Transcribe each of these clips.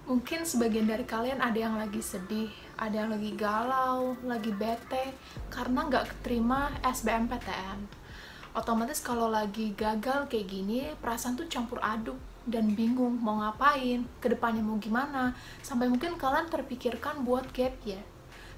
Mungkin sebagian dari kalian ada yang lagi sedih, ada yang lagi galau, lagi bete, karena nggak keterima SBMPTN. Otomatis kalau lagi gagal kayak gini, perasaan tuh campur aduk dan bingung mau ngapain, kedepannya mau gimana, sampai mungkin kalian terpikirkan buat gap year.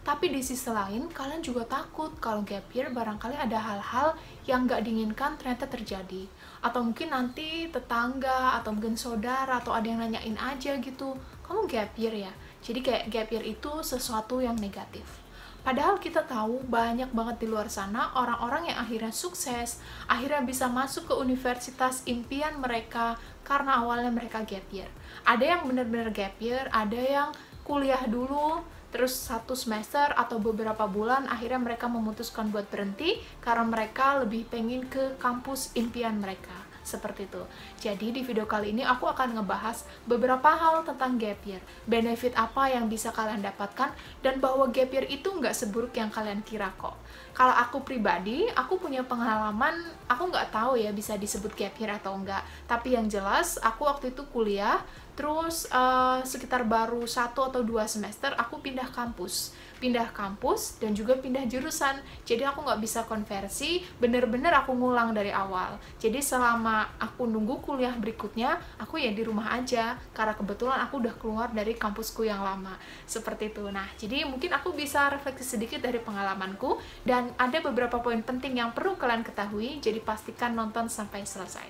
Tapi di sisi lain, kalian juga takut kalau gap year barangkali ada hal-hal yang nggak diinginkan ternyata terjadi. Atau mungkin nanti tetangga, atau mungkin saudara, atau ada yang nanyain aja gitu, kamu gap year ya? Jadi kayak gap year itu sesuatu yang negatif. Padahal kita tahu banyak banget di luar sana orang-orang yang akhirnya sukses, akhirnya bisa masuk ke universitas impian mereka karena awalnya mereka gap year. Ada yang benar-benar gap year, ada yang kuliah dulu, terus 1 semester atau beberapa bulan akhirnya mereka memutuskan buat berhenti karena mereka lebih pengen ke kampus impian mereka. Seperti itu. Jadi di video kali ini aku akan ngebahas beberapa hal tentang gap year, benefit apa yang bisa kalian dapatkan, dan bahwa gap year itu nggak seburuk yang kalian kira kok. Kalau aku pribadi, aku punya pengalaman, aku nggak tahu ya bisa disebut gap year atau enggak, tapi yang jelas aku waktu itu kuliah, terus sekitar baru 1 atau 2 semester aku pindah kampus dan juga pindah jurusan. Jadi aku nggak bisa konversi, bener-bener aku ngulang dari awal. Jadi selama aku nunggu kuliah berikutnya, aku ya di rumah aja, karena kebetulan aku udah keluar dari kampusku yang lama. Seperti itu. Nah, jadi mungkin aku bisa refleksi sedikit dari pengalamanku, dan ada beberapa poin penting yang perlu kalian ketahui, jadi pastikan nonton sampai selesai.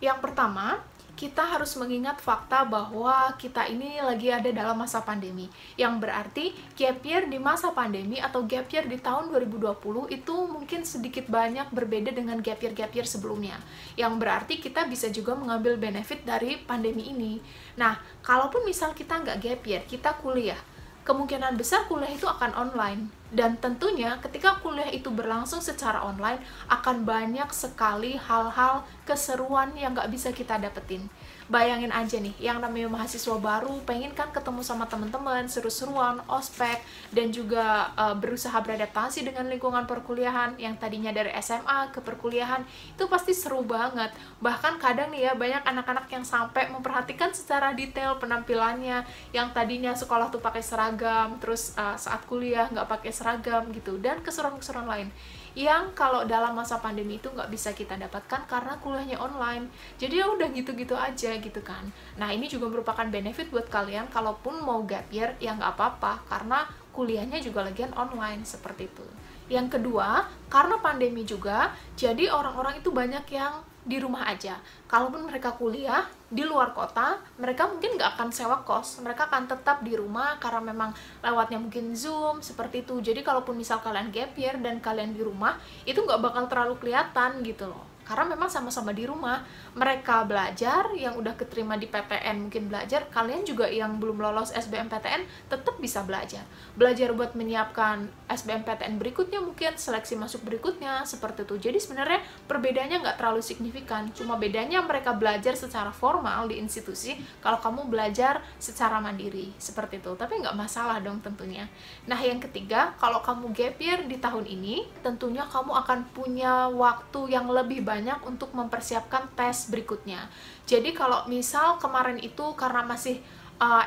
Yang pertama, kita harus mengingat fakta bahwa kita ini lagi ada dalam masa pandemi. Yang berarti gap year di masa pandemi atau gap year di tahun 2020 itu mungkin sedikit banyak berbeda dengan gap year sebelumnya. Yang berarti kita bisa juga mengambil benefit dari pandemi ini. Nah, kalaupun misal kita nggak gap year, kita kuliah, kemungkinan besar kuliah itu akan online. Dan tentunya ketika kuliah itu berlangsung secara online, akan banyak sekali hal-hal keseruan yang nggak bisa kita dapetin. Bayangin aja nih, yang namanya mahasiswa baru, pengen kan ketemu sama teman-teman, seru-seruan, ospek, dan juga berusaha beradaptasi dengan lingkungan perkuliahan, yang tadinya dari SMA ke perkuliahan, itu pasti seru banget. Bahkan kadang nih ya, banyak anak-anak yang sampai memperhatikan secara detail penampilannya, yang tadinya sekolah tuh pakai seragam, terus saat kuliah nggak pakai seragam gitu, dan keseruan-keseruan lain yang kalau dalam masa pandemi itu nggak bisa kita dapatkan karena kuliahnya online. Jadi ya udah gitu-gitu aja gitu kan. Nah, ini juga merupakan benefit buat kalian kalaupun mau gap year, ya nggak apa-apa karena kuliahnya juga lagian online, seperti itu. Yang kedua, karena pandemi juga, jadi orang-orang itu banyak yang di rumah aja. Kalaupun mereka kuliah di luar kota, mereka mungkin nggak akan sewa kos, mereka akan tetap di rumah karena memang lewatnya mungkin Zoom, seperti itu. Jadi kalaupun misal kalian gap year dan kalian di rumah, itu nggak bakal terlalu kelihatan gitu loh. Karena memang sama-sama di rumah, mereka belajar, yang udah keterima di PTN mungkin belajar, kalian juga yang belum lolos SBMPTN tetap bisa belajar. Belajar buat menyiapkan SBMPTN berikutnya, mungkin seleksi masuk berikutnya, seperti itu. Jadi sebenarnya perbedaannya nggak terlalu signifikan, cuma bedanya mereka belajar secara formal di institusi, kalau kamu belajar secara mandiri, seperti itu. Tapi nggak masalah dong tentunya. Nah, yang ketiga, kalau kamu gap year di tahun ini, tentunya kamu akan punya waktu yang lebih banyak untuk mempersiapkan tes berikutnya. Jadi kalau misal kemarin itu karena masih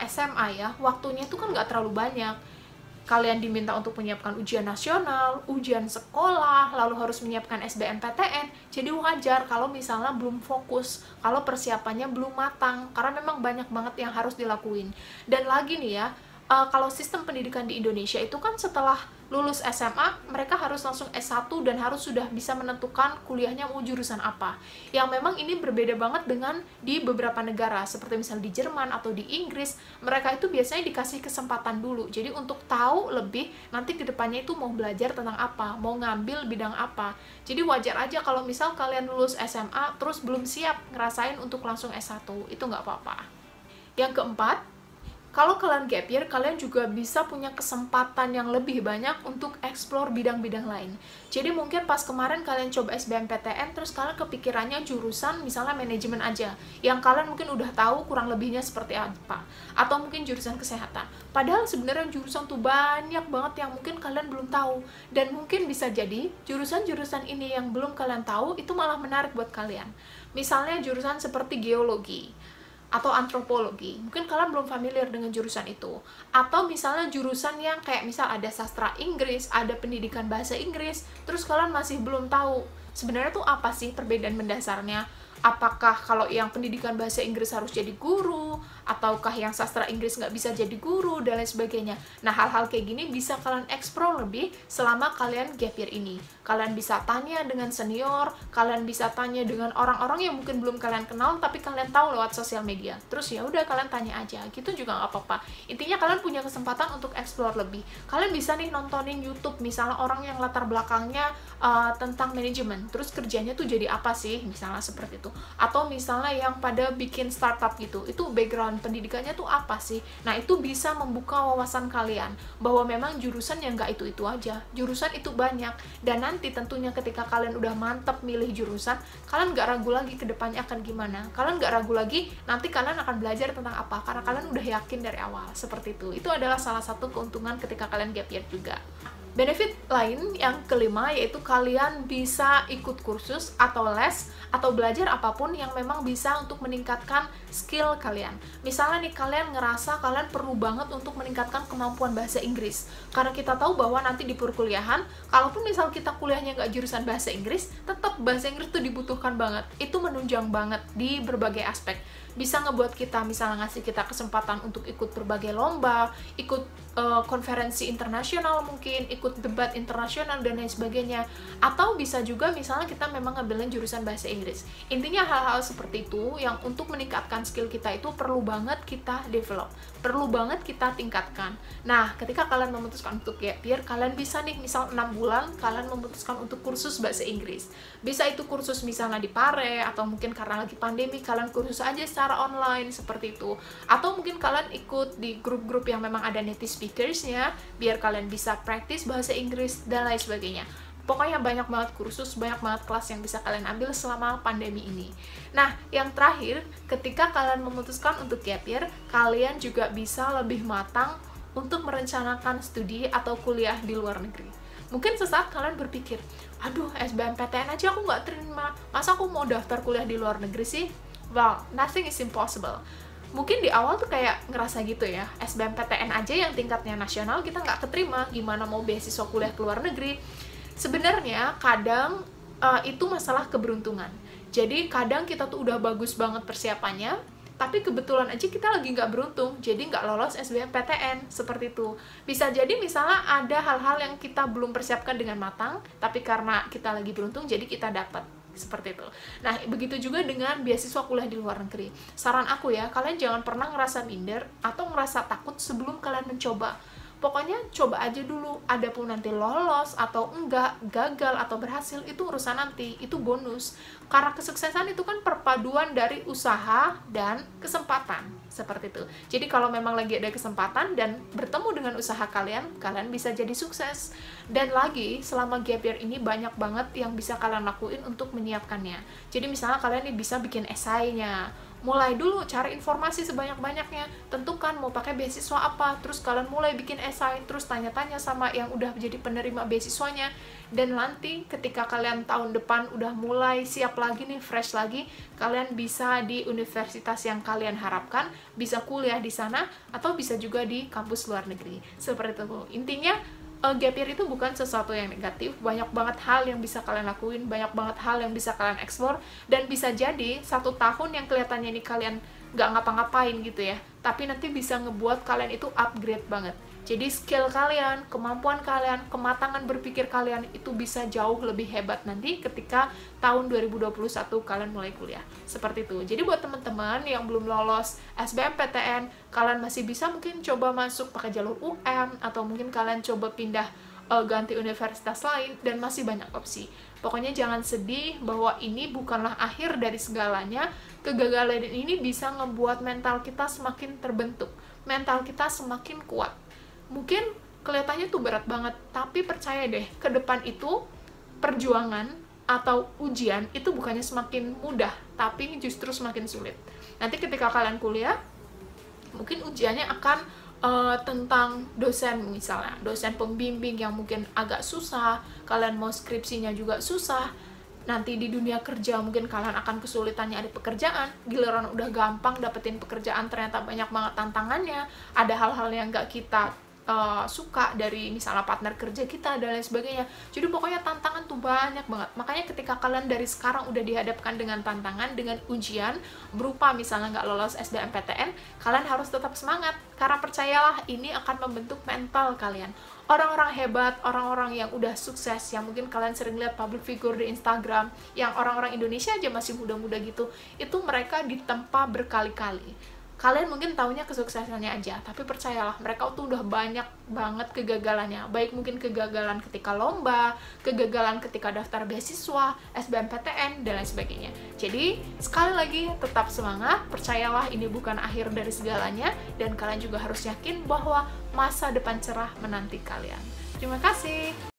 SMA ya, waktunya itu kan nggak terlalu banyak. Kalian diminta untuk menyiapkan ujian nasional, ujian sekolah, lalu harus menyiapkan SBMPTN. Jadi wajar kalau misalnya belum fokus, kalau persiapannya belum matang, karena memang banyak banget yang harus dilakuin. Dan lagi nih ya, kalau sistem pendidikan di Indonesia itu kan setelah lulus SMA, mereka harus langsung S1 dan harus sudah bisa menentukan kuliahnya mau jurusan apa. Yang memang ini berbeda banget dengan di beberapa negara, seperti misal di Jerman atau di Inggris, mereka itu biasanya dikasih kesempatan dulu. Jadi untuk tahu lebih, nanti kedepannya itu mau belajar tentang apa, mau ngambil bidang apa. Jadi wajar aja kalau misal kalian lulus SMA, terus belum siap ngerasain untuk langsung S1, itu nggak apa-apa. Yang keempat, kalau kalian gap year, kalian juga bisa punya kesempatan yang lebih banyak untuk explore bidang-bidang lain. Jadi mungkin pas kemarin kalian coba SBMPTN, terus kalian kepikirannya jurusan misalnya manajemen aja, yang kalian mungkin udah tahu kurang lebihnya seperti apa. Atau mungkin jurusan kesehatan. Padahal sebenarnya jurusan tuh banyak banget yang mungkin kalian belum tahu. Dan mungkin bisa jadi jurusan-jurusan ini yang belum kalian tahu, itu malah menarik buat kalian. Misalnya jurusan seperti geologi atau antropologi, mungkin kalian belum familiar dengan jurusan itu. Atau misalnya jurusan yang kayak misal ada sastra Inggris, ada pendidikan bahasa Inggris, terus kalian masih belum tahu sebenarnya tuh apa sih perbedaan mendasarnya. Apakah kalau yang pendidikan bahasa Inggris harus jadi guru, ataukah yang sastra Inggris nggak bisa jadi guru, dan lain sebagainya. Nah, hal-hal kayak gini bisa kalian explore lebih selama kalian gap year ini. Kalian bisa tanya dengan senior, kalian bisa tanya dengan orang-orang yang mungkin belum kalian kenal, tapi kalian tahu lewat sosial media. Terus ya udah kalian tanya aja, gitu juga nggak apa-apa. Intinya kalian punya kesempatan untuk explore lebih. Kalian bisa nih nontonin YouTube, misalnya orang yang latar belakangnya tentang manajemen, terus kerjanya tuh jadi apa sih, misalnya seperti itu. Atau misalnya yang pada bikin startup gitu, itu background pendidikannya tuh apa sih. Nah, itu bisa membuka wawasan kalian bahwa memang jurusan yang nggak itu-itu aja, jurusan itu banyak. Dan nanti tentunya ketika kalian udah mantep milih jurusan, kalian nggak ragu lagi ke depannya akan gimana. Kalian nggak ragu lagi nanti kalian akan belajar tentang apa, karena kalian udah yakin dari awal. Seperti itu. Itu adalah salah satu keuntungan ketika kalian gap year juga. Benefit lain yang kelima yaitu kalian bisa ikut kursus atau les atau belajar apapun yang memang bisa untuk meningkatkan skill kalian. Misalnya nih, kalian ngerasa kalian perlu banget untuk meningkatkan kemampuan bahasa Inggris. Karena kita tahu bahwa nanti di perkuliahan, kalaupun misal kita kuliahnya nggak jurusan bahasa Inggris, tetap bahasa Inggris itu dibutuhkan banget. Itu menunjang banget di berbagai aspek. Bisa ngebuat kita, misalnya ngasih kita kesempatan untuk ikut berbagai lomba, ikut konferensi internasional mungkin, ikut debat internasional dan lain sebagainya. Atau bisa juga misalnya kita memang ngambilin jurusan bahasa Inggris. Intinya hal-hal seperti itu yang untuk meningkatkan skill kita itu perlu banget kita develop, perlu banget kita tingkatkan. Nah, ketika kalian memutuskan untuk gap year, kalian bisa nih misal 6 bulan kalian memutuskan untuk kursus bahasa Inggris. Bisa itu kursus misalnya di Pare, atau mungkin karena lagi pandemi kalian kursus aja secara online seperti itu. Atau mungkin kalian ikut di grup-grup yang memang ada native speakers-nya biar kalian bisa praktis bahasa Inggris dan lain sebagainya. Pokoknya banyak banget kursus, banyak banget kelas yang bisa kalian ambil selama pandemi ini. Nah, yang terakhir, ketika kalian memutuskan untuk gap year, kalian juga bisa lebih matang untuk merencanakan studi atau kuliah di luar negeri. Mungkin sesaat kalian berpikir, aduh, SBMPTN aja aku nggak terima, masa aku mau daftar kuliah di luar negeri sih? Well, nothing is impossible. Mungkin di awal tuh kayak ngerasa gitu ya, SBMPTN aja yang tingkatnya nasional kita nggak keterima, gimana mau beasiswa kuliah ke luar negeri. Sebenarnya kadang itu masalah keberuntungan. Jadi kadang kita tuh udah bagus banget persiapannya, tapi kebetulan aja kita lagi nggak beruntung, jadi nggak lolos SBMPTN, seperti itu. Bisa jadi misalnya ada hal-hal yang kita belum persiapkan dengan matang, tapi karena kita lagi beruntung, jadi kita dapat. Seperti itu. Nah, begitu juga dengan beasiswa kuliah di luar negeri. Saran aku ya, kalian jangan pernah ngerasa minder atau ngerasa takut sebelum kalian mencoba. Pokoknya coba aja dulu, adapun nanti lolos atau enggak, gagal atau berhasil, itu urusan nanti, itu bonus. Karena kesuksesan itu kan perpaduan dari usaha dan kesempatan, seperti itu. Jadi kalau memang lagi ada kesempatan dan bertemu dengan usaha kalian, kalian bisa jadi sukses. Dan lagi, selama gap year ini banyak banget yang bisa kalian lakuin untuk menyiapkannya. Jadi misalnya kalian nih bisa bikin esainya, mulai dulu cari informasi sebanyak-banyaknya, tentukan mau pakai beasiswa apa, terus kalian mulai bikin esai, terus tanya-tanya sama yang udah jadi penerima beasiswanya, dan nanti ketika kalian tahun depan udah mulai siap lagi nih, fresh lagi, kalian bisa di universitas yang kalian harapkan, bisa kuliah di sana, atau bisa juga di kampus luar negeri, seperti itu. Intinya, gap year itu bukan sesuatu yang negatif, banyak banget hal yang bisa kalian lakuin, banyak banget hal yang bisa kalian explore, dan bisa jadi 1 tahun yang kelihatannya ini kalian nggak ngapa-ngapain gitu ya, tapi nanti bisa ngebuat kalian itu upgrade banget. Jadi skill kalian, kemampuan kalian, kematangan berpikir kalian itu bisa jauh lebih hebat nanti ketika tahun 2021 kalian mulai kuliah. Seperti itu. Jadi buat teman-teman yang belum lolos SBMPTN, kalian masih bisa mungkin coba masuk pakai jalur UM, atau mungkin kalian coba pindah ganti universitas lain, dan masih banyak opsi. Pokoknya jangan sedih bahwa ini bukanlah akhir dari segalanya. Kegagalan ini bisa ngebuat mental kita semakin terbentuk, mental kita semakin kuat. Mungkin kelihatannya tuh berat banget, tapi percaya deh, ke depan itu perjuangan atau ujian itu bukannya semakin mudah, tapi justru semakin sulit. Nanti ketika kalian kuliah, mungkin ujiannya akan tentang dosen, misalnya dosen pembimbing yang mungkin agak susah, kalian mau skripsinya juga susah. Nanti di dunia kerja mungkin kalian akan kesulitan nyari pekerjaan, giliran udah gampang dapetin pekerjaan ternyata banyak banget tantangannya, ada hal-hal yang gak kita suka dari misalnya partner kerja kita dan lain sebagainya. Jadi pokoknya tantangan tuh banyak banget. Makanya ketika kalian dari sekarang udah dihadapkan dengan tantangan, dengan ujian berupa misalnya nggak lolos SBMPTN, kalian harus tetap semangat, karena percayalah ini akan membentuk mental kalian. Orang-orang hebat, orang-orang yang udah sukses, yang mungkin kalian sering lihat public figure di Instagram, yang orang-orang Indonesia aja masih muda-muda gitu, itu mereka ditempa berkali-kali. Kalian mungkin taunya kesuksesannya aja, tapi percayalah, mereka tuh udah banyak banget kegagalannya. Baik mungkin kegagalan ketika lomba, kegagalan ketika daftar beasiswa, SBMPTN, dan lain sebagainya. Jadi, sekali lagi, tetap semangat, percayalah ini bukan akhir dari segalanya, dan kalian juga harus yakin bahwa masa depan cerah menanti kalian. Terima kasih!